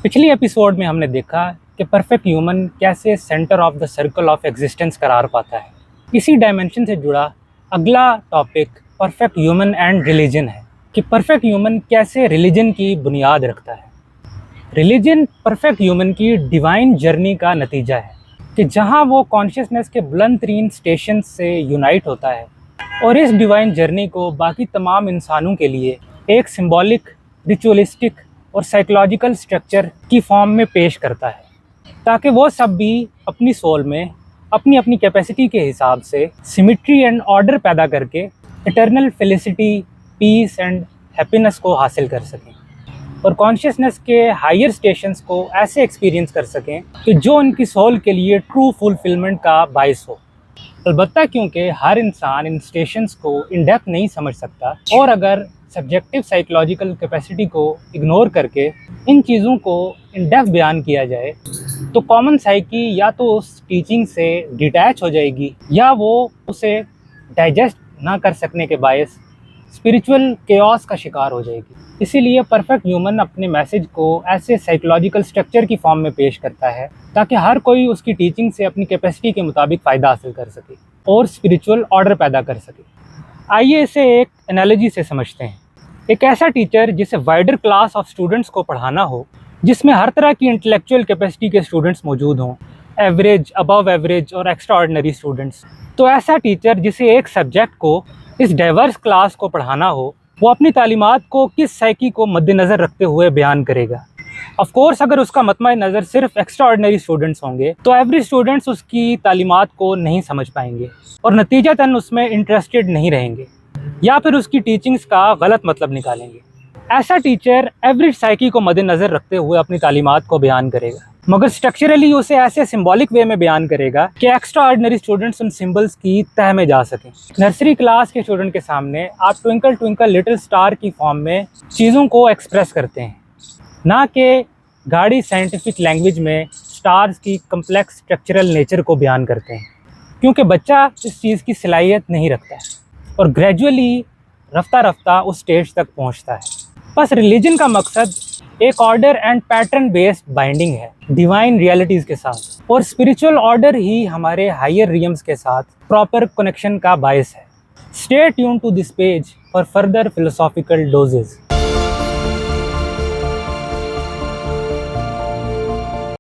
پچھلی ایپیسوڈ میں ہم نے دیکھا کہ پرفیکٹ ہیومن کیسے centre of the circle of existence قرار پاتا ہے۔ اسی ڈائمنشن سے جڑا اگلا topic perfect human and religion ہے کہ پرفیکٹ ہیومن کیسے ریلیجن کی بنیاد رکھتا ہے۔ ریلیجن پرفیکٹ ہیومن کی ڈیوائن جرنی کا نتیجہ ہے کہ جہاں وہ کانشیسنس کے بلند ترین سٹیشن سے یونائٹ ہوتا ہے اور اس ڈیوائن جرنی کو باقی تمام انسانوں کے لیے ایک سمبولک، ریچولسٹک اور سائیکولوجیکل سٹرکچر کی فارم میں پیش کرتا ہے، تاکہ وہ سب بھی اپنی سول میں اپنی اپنی کیپیسٹی کے حساب سے سیمیٹری اینڈ آرڈر پیدا کر کے eternal Felicity, piece and happiness کو حاصل کر سکیں اور کانشیسنس کے ہائر سٹیشنز کو ایسے ایکسپیرینس کر سکیں کہ جو ان کی سول کے لیے ٹرو فلفلمنٹ کا باعث ہو۔ البتہ کیونکہ ہر انسان ان سٹیشنز کو ان ڈیپتھ نہیں سمجھ سکتا، اور اگر سبجیکٹو سائیکولوجیکل کیپیسٹی کو اگنور کر کے ان چیزوں کو ان ڈیپتھ بیان کیا جائے تو کامن سائیکی یا تو اس ٹیچنگ سے ڈیٹیچ ہو جائے گی یا وہ اسے ڈائجسٹ نہ کر سکنے کے باعث اسپریچول کیوس کا شکار ہو جائے گی۔ اسی لیے پرفیکٹ ہیومن اپنے میسج کو ایسے سائیکولوجیکل سٹرکچر کی فارم میں پیش کرتا ہے تاکہ ہر کوئی اس کی ٹیچنگ سے اپنی کیپیسٹی کے مطابق فائدہ حاصل کر سکے اور اسپریچول آرڈر پیدا کر سکے۔ آئیے اسے ایک انالوجی سے سمجھتے ہیں۔ ایک ایسا ٹیچر جسے وائڈر کلاس آف اسٹوڈنٹس کو پڑھانا ہو، جس میں ہر طرح کی انٹلیکچوئل کیپیسٹی کے اسٹوڈنٹس موجود ہوں، ایوریج، ابو ایوریج اور ایکسٹرا آرڈنری اسٹوڈنٹس، تو ایسا ٹیچر جسے ایک سبجیکٹ کو اس ڈائیورس کلاس کو پڑھانا ہو، وہ اپنی تعلیمات کو کس سائیکی کو مد نظر رکھتے ہوئے بیان کرے گا؟ آف کورس اگر اس کا مطمع نظر صرف ایکسٹرا آرڈنری اسٹوڈنٹس ہوں گے تو ایوریج اسٹوڈنٹس اس کی تعلیمات کو نہیں سمجھ پائیں گے اور نتیجتاً اس میں انٹرسٹڈ نہیں رہیں گے، یا پھر اس کی ٹیچنگز کا غلط مطلب نکالیں گے۔ ایسا ٹیچر ایوریج سائیکی کو مد نظر رکھتے ہوئے اپنی تعلیمات کو بیان کرے گا، مگر سٹرکچرلی اسے ایسے سمبولک وے میں بیان کرے گا کہ ایکسٹرا آرڈنری اسٹوڈنٹس ان سمبلز کی تہ میں جا سکیں۔ نرسری کلاس کے اسٹوڈنٹ کے سامنے آپ ٹوئنکل ٹوئنکل لٹل اسٹار کی فارم میں چیزوں کو ایکسپریس کرتے ہیں، نہ کہ گاڑی سائنٹیفک لینگویج میں اسٹارز کی کمپلیکس اسٹرکچرل نیچر کو بیان کرتے ہیں، کیونکہ بچہ اس چیز کی صلاحیت نہیں رکھتا ہے اور گریجولی رفتہ رفتہ اس سٹیج تک پہنچتا ہے۔ بس ریلیجن کا مقصد ایک order and pattern based binding ہے ڈیوائن ریئلٹیز کے ساتھ، اور اسپریچول آرڈر ہی ہمارے ہائر ریئمز کے ساتھ پراپر کنیکشن کا باعث ہے۔ Stay tune to this page for further philosophical doses.